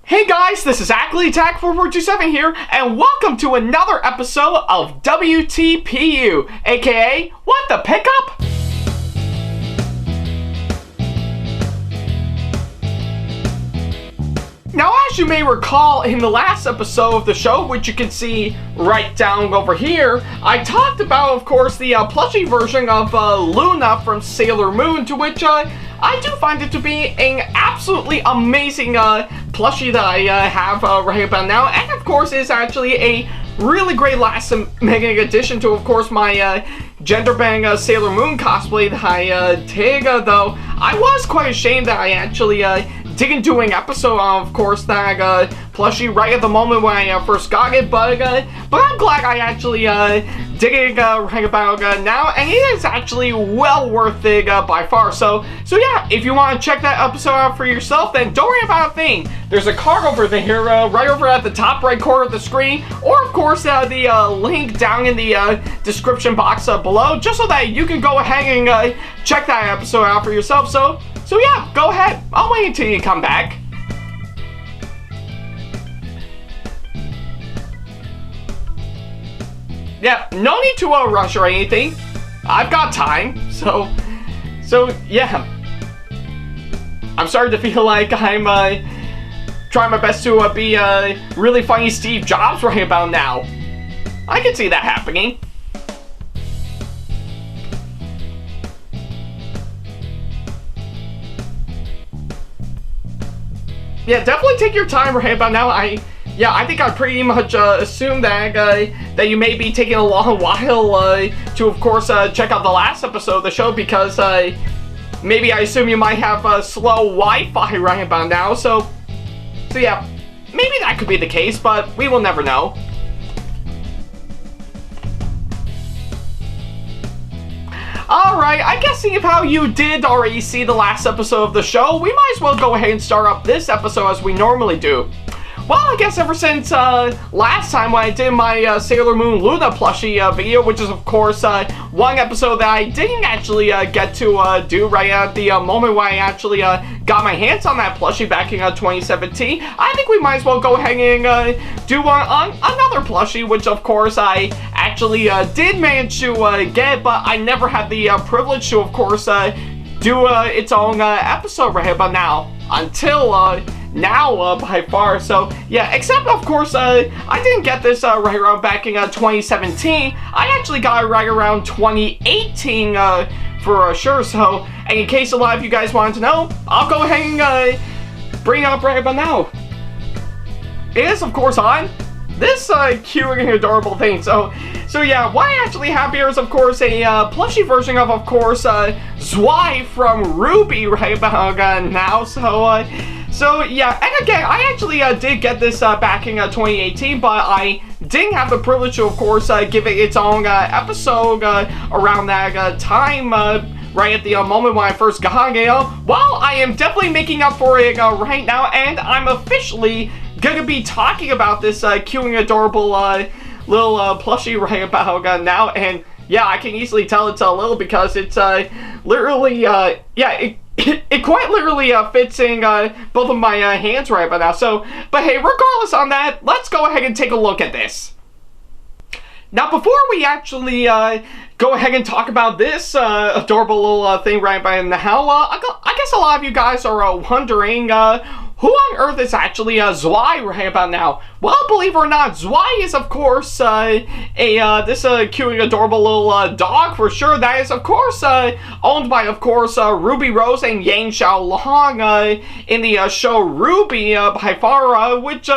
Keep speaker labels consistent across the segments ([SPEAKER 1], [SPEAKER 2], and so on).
[SPEAKER 1] Hey guys, this is Ackley SamAttack4427 here, and welcome to another episode of WTPU, aka What the Pickup? Now, as you may recall, in the last episode of the show, which you can see right down over here, I talked about, of course, the plushie version of Luna from Sailor Moon, to which I do find it to be an absolutely amazing plushie that I have right about now, and of course is actually a really great last-minute addition to, of course, my gender bang Sailor Moon cosplay that I did, though I was quite ashamed that I actually didn't do an episode on, of course, that plushie right at the moment when I first got it, but I'm glad I actually did it right about now, and it is actually well worth it by far. So yeah, if you want to check that episode out for yourself, then don't worry about a thing. There's a card over there, right over at the top right corner of the screen, or of course the link down in the description box below, just so that you can go ahead and check that episode out for yourself. So yeah, go ahead. I'll wait until you come back. Yeah, no need to rush or anything. I've got time, so yeah. I'm starting to feel like I'm trying my best to be really funny Steve Jobs right about now. I can see that happening. Yeah, definitely take your time right about now. I think I pretty much assume that that you may be taking a long while to, of course, check out the last episode of the show, because maybe I assume you might have slow Wi-Fi right about now. So yeah, maybe that could be the case, but we will never know. Alright, I guess seeing how you did already see the last episode of the show, we might as well go ahead and start up this episode as we normally do. Well, I guess ever since last time when I did my Sailor Moon Luna plushie video, which is of course one episode that I didn't actually get to do right at the moment when I actually got my hands on that plushie back in 2017, I think we might as well go ahead and do another plushie, which of course I actually did manage to get, but I never had the privilege to, of course, do its own episode right about now, until now by far. So yeah, except of course I didn't get this right around back in 2017. I actually got it right around 2018 for sure. So, and in case a lot of you guys wanted to know, I'll go ahead and bring it up right about now. It is of course on this cute and adorable thing. So yeah, what I actually have here is of course a plushie version of course Zwei from RWBY right about now. So yeah, and again, I actually did get this back in 2018, but I didn't have the privilege to, of course, give it its own episode around that time, right at the moment when I first got it. Well, I am definitely making up for it right now, and I'm officially gonna be talking about this cute and adorable little plushie right about now, and yeah, I can easily tell it's a little because it's literally, yeah, it quite literally fits in both of my hands right about now. So, but hey, regardless on that, let's go ahead and take a look at this. Now, before we actually go ahead and talk about this adorable little thing right about now, I guess a lot of you guys are wondering, who on earth is actually Zwei right about now? Well, believe it or not, Zwei is of course this cute and adorable little dog for sure. That is of course owned by of course Ruby Rose and Yang Xiaolong in the show RWBY by far, which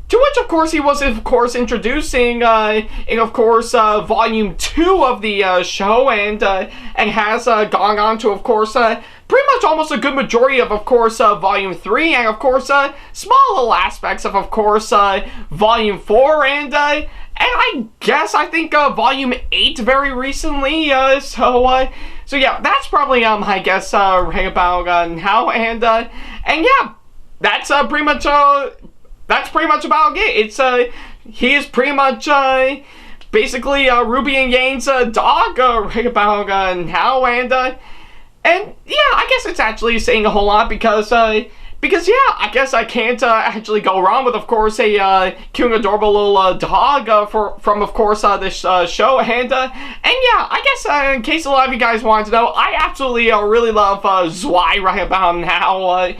[SPEAKER 1] to which, of course, he was, of course, introducing in, of course, Volume 2 of the show, and has gone on to, of course, pretty much almost a good majority of course, Volume 3, and, of course, small little aspects of course, Volume 4, and I guess, I think, Volume 8 very recently, so yeah, that's probably, I guess, right about now, and yeah, that's pretty much, that's pretty much about it. It's he is pretty much basically Ruby and Yang's dog right about now, and yeah, I guess it's actually saying a whole lot because yeah, I guess I can't actually go wrong with, of course, a cute and adorable little dog from, of course, this show. And yeah, I guess in case a lot of you guys wanted to know, I absolutely really love Zwei right about now. I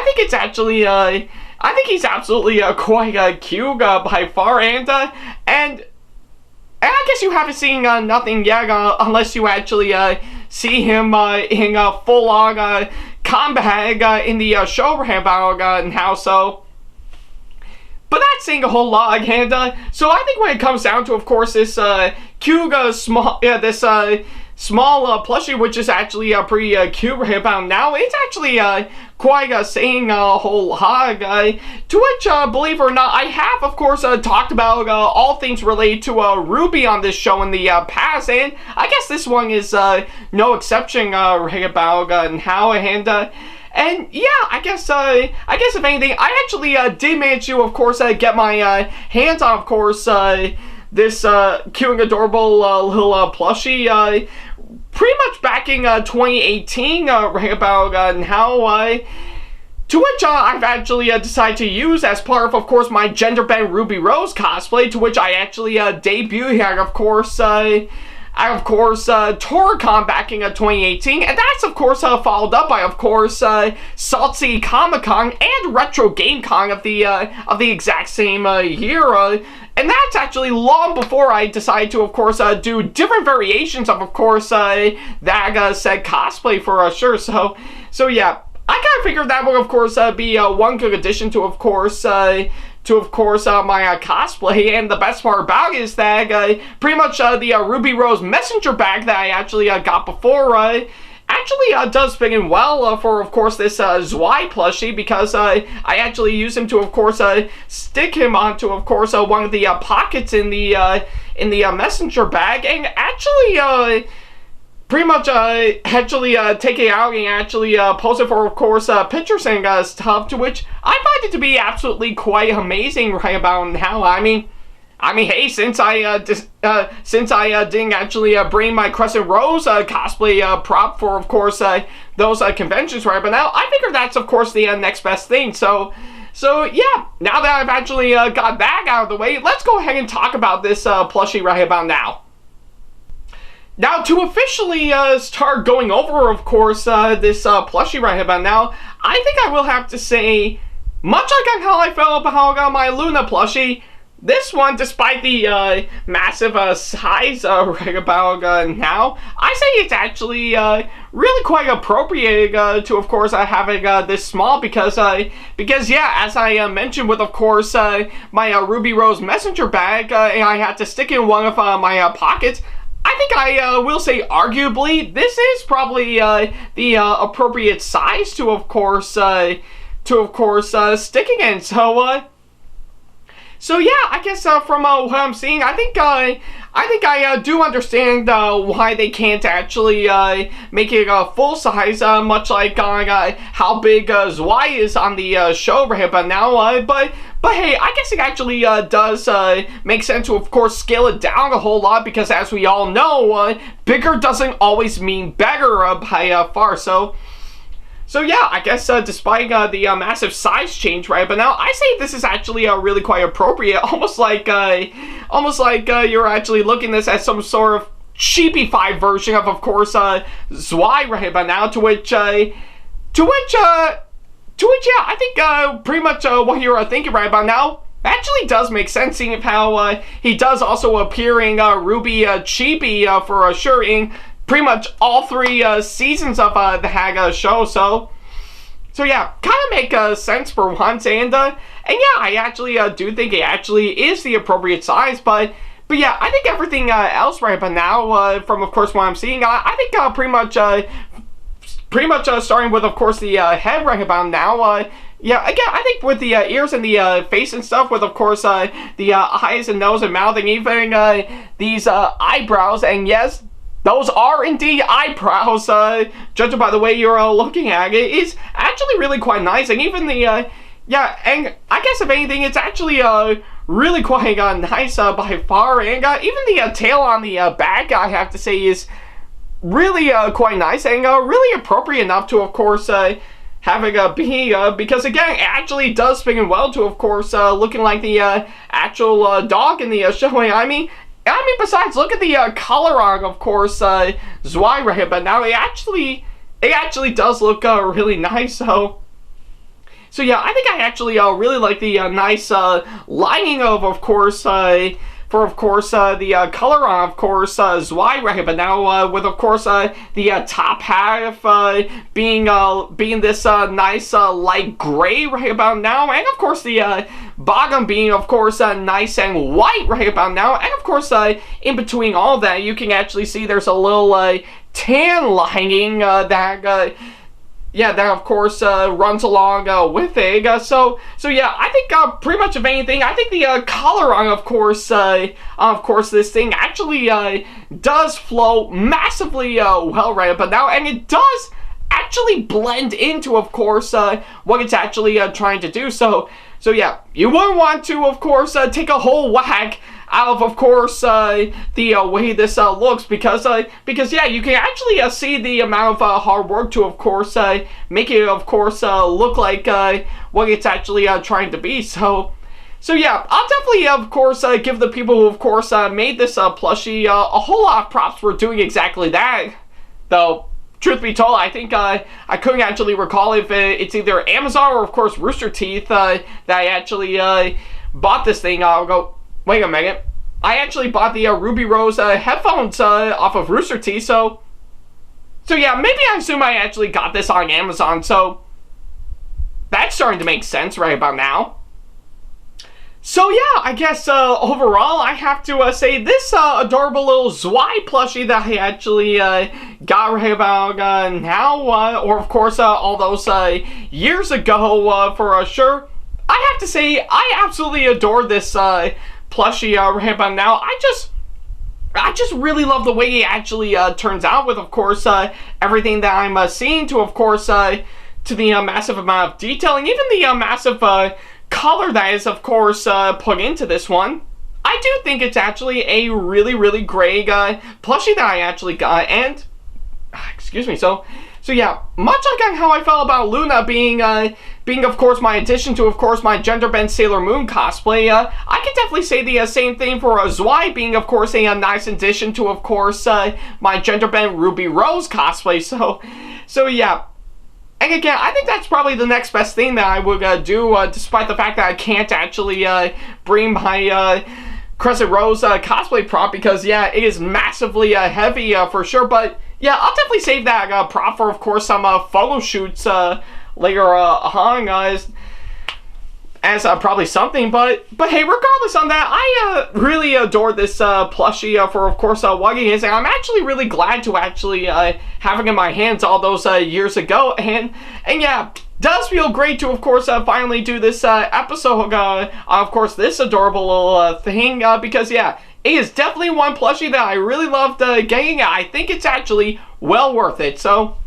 [SPEAKER 1] think it's actually, I think he's absolutely quite cute by far. And I guess you haven't seen nothing yet unless you actually see him in full-on combat in the show right about now. So, but that's saying a whole lot. And so I think when it comes down to, of course, this cute small small plushie, which is actually pretty cute right about now, it's actually quite saying a whole lot. To which, believe it or not, I have, of course, talked about all things related to RWBY on this show in the past, and I guess this one is no exception right about now. And yeah, I guess if anything, I actually did manage to, of course, get my hands on, of course, this cute and adorable little plushie pretty much back in 2018 right about now. To which I've actually decided to use as part of course, my gender bend Ruby Rose cosplay, to which I actually debuted here, of course, Toricon back in 2018, and that's, of course, followed up by, of course, Salt City Comic Con and Retro Game Con of the exact same year. And that's actually long before I decided to, of course, do different variations of course, that said cosplay for sure. So yeah, I kind of figured that would, of course, be one good addition to, of course, my cosplay. And the best part about it is that pretty much the Ruby Rose messenger bag that I actually got before actually does fit in well for, of course, this Zwei plushie, because I actually use him to, of course, stick him onto, of course, one of the pockets in the messenger bag, and actually pretty much actually take it out and actually post it for, of course, pictures and stuff, to which I find it to be absolutely quite amazing right about now. I mean, hey, since I didn't actually bring my Crescent Rose cosplay prop for, of course, those conventions right, but now I figure that's, of course, the next best thing. So yeah, now that I've actually got that out of the way, let's go ahead and talk about this plushie right about now. Now, to officially start going over, of course, this plushie right about now, I think I will have to say, much like how I felt about my Luna plushie, this one, despite the massive size right about now, I say it's actually really quite appropriate to, of course, having this small, because yeah, as I mentioned with, of course, my Ruby Rose messenger bag, and I had to stick in one of my pockets, I think I will say, arguably, this is probably the appropriate size to, of course, sticking in. So yeah, I guess from what I'm seeing, I think I do understand why they can't actually make it full size, much like how big Zwei is on the show right but now. But hey, I guess it actually does make sense to, of course, scale it down a whole lot, because as we all know, bigger doesn't always mean better by far. So yeah, I guess despite the massive size change, right? But now I say this is actually really quite appropriate, almost like you're actually looking at this as some sort of cheapified version of course, Zwei right by now. To which yeah, I think pretty much what you're thinking right about now actually does make sense, seeing how he does also appear in RWBY Chibi for sure in pretty much all 3 seasons of the Haga show. So yeah, kind of make sense for once, and yeah, I actually do think it actually is the appropriate size, but yeah, I think everything else right but now, from of course what I'm seeing, I think pretty much starting with, of course, the head right about now, yeah, again, I think with the ears and the face and stuff, with, of course, the eyes and nose and mouth, and even these eyebrows, and yes, those are indeed eyebrows, judging by the way you're looking at it, is actually really quite nice. And even the, yeah, and I guess if anything, it's actually really quite nice by far. And even the tail on the back, I have to say, is really quite nice and really appropriate enough to, of course, having a bee, because again, it actually does fit in well to, of course, looking like the actual dog in the show. I mean, besides, look at the color on, of course, Zwei right here, but now it actually does look really nice. So yeah, I think I actually really like the nice lining of course, for of course the color on, of course, Zwei right here, but now with of course the top half being this nice light gray right about now, and of course the bottom being of course nice and white right about now, and of course in between all that you can actually see there's a little tan lining that of course runs along with it. So yeah, I think pretty much of anything, I think the color on, of course, this thing actually does flow massively well right but now, and it does actually blend into, of course, what it's actually trying to do. So yeah, you wouldn't want to, of course, take a whole whack out of course, the way this looks, because yeah, you can actually see the amount of hard work to, of course, make it, of course, look like what it's actually trying to be. So yeah, I'll definitely, of course, give the people who, of course, made this plushie a whole lot of props for doing exactly that. Though, truth be told, I think I couldn't actually recall if it's either Amazon or, of course, Rooster Teeth that I actually bought this thing. I'll go, wait a minute. I actually bought the Ruby Rose headphones off of Rooster Teeth, so yeah, maybe I assume I actually got this on Amazon, so that's starting to make sense right about now. So yeah, I guess overall I have to say this adorable little Zwei plushie that I actually got right about now, or of course all those years ago for sure. I have to say I absolutely adore this plushie right about now. I just really love the way it actually turns out with, of course, everything that I'm seeing to, of course, to the massive amount of detail and even the massive color that is, of course, put into this one. I do think it's actually a really, really great plushie that I actually got, and excuse me. So yeah, much like how I felt about Luna being of course my addition to, of course, my gender bent Sailor Moon cosplay, I can definitely say the same thing for Zwei being, of course, a nice addition to, of course, my gender bent Ruby Rose cosplay. So yeah. And again, I think that's probably the next best thing that I would do, despite the fact that I can't actually bring my Crescent Rose cosplay prop, because yeah, it is massively heavy for sure. But yeah, I'll definitely save that prop for, of course, some photo shoots later on as probably something. But hey, regardless on that, I really adore this plushie for, of course, what it is, and I'm actually really glad to actually have it in my hands all those years ago, and yeah, does feel great to, of course, finally do this episode of course, this adorable little thing, because yeah, it is definitely one plushie that I really loved getting. I think it's actually well worth it. So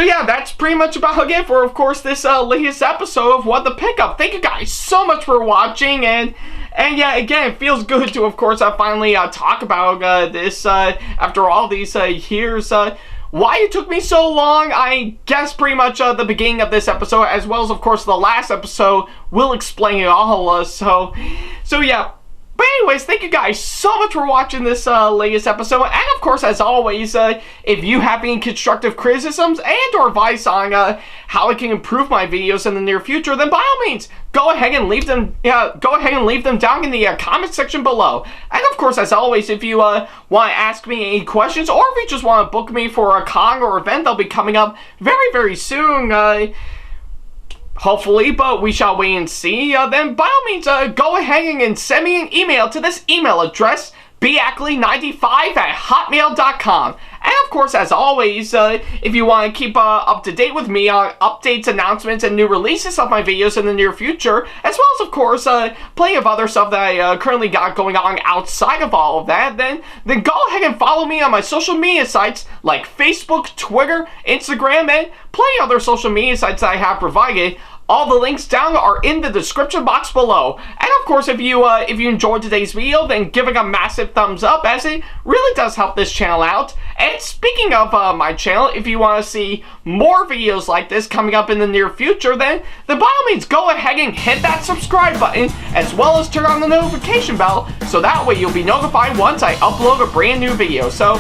[SPEAKER 1] yeah, that's pretty much about it for, of course, this latest episode of What the Pickup. Thank you guys so much for watching, and yeah, again, it feels good to, of course, finally talk about this after all these years. Why it took me so long, I guess pretty much the beginning of this episode, as well as, of course, the last episode, will explain it all. So yeah. But anyways, thank you guys so much for watching this latest episode, and of course, as always, if you have any constructive criticisms and or advice on how I can improve my videos in the near future, then by all means, go ahead and leave them down in the comment section below. And of course, as always, if you want to ask me any questions, or if you just want to book me for a con or event that'll be coming up very, very soon, hopefully, but we shall wait and see, then by all means, go ahead and send me an email to this email address, backley95@hotmail.com. And of course, as always, if you want to keep up to date with me on updates, announcements, and new releases of my videos in the near future, as well as, of course, plenty of other stuff that I currently got going on outside of all of that, then go ahead and follow me on my social media sites like Facebook, Twitter, Instagram, and plenty of other social media sites that I have provided. All the links down are in the description box below. And of course, if you enjoyed today's video, then give it a massive thumbs up, as it really does help this channel out. And speaking of my channel, if you want to see more videos like this coming up in the near future, then by all means go ahead and hit that subscribe button, as well as turn on the notification bell, so that way you'll be notified once I upload a brand new video. So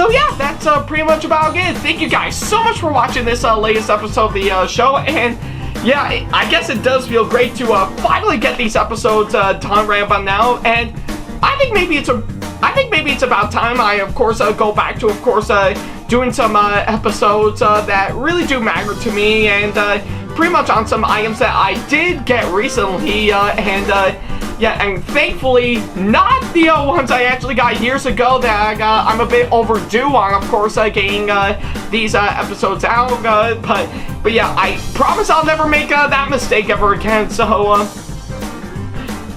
[SPEAKER 1] yeah, that's pretty much about it. Thank you guys so much for watching this latest episode of the show, and yeah, I guess it does feel great to finally get these episodes done right about now, and I think maybe it's about time I, of course, go back to, of course, doing some episodes that really do matter to me, and pretty much on some items that I did get recently, yeah, and thankfully not the ones I actually got years ago that I'm a bit overdue on, of course, getting these episodes out, but yeah, I promise I'll never make that mistake ever again, so,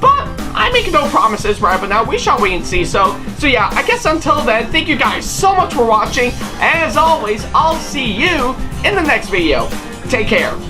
[SPEAKER 1] but I make no promises right but now, we shall wait and see, so yeah, I guess until then, thank you guys so much for watching, and as always, I'll see you in the next video. Take care.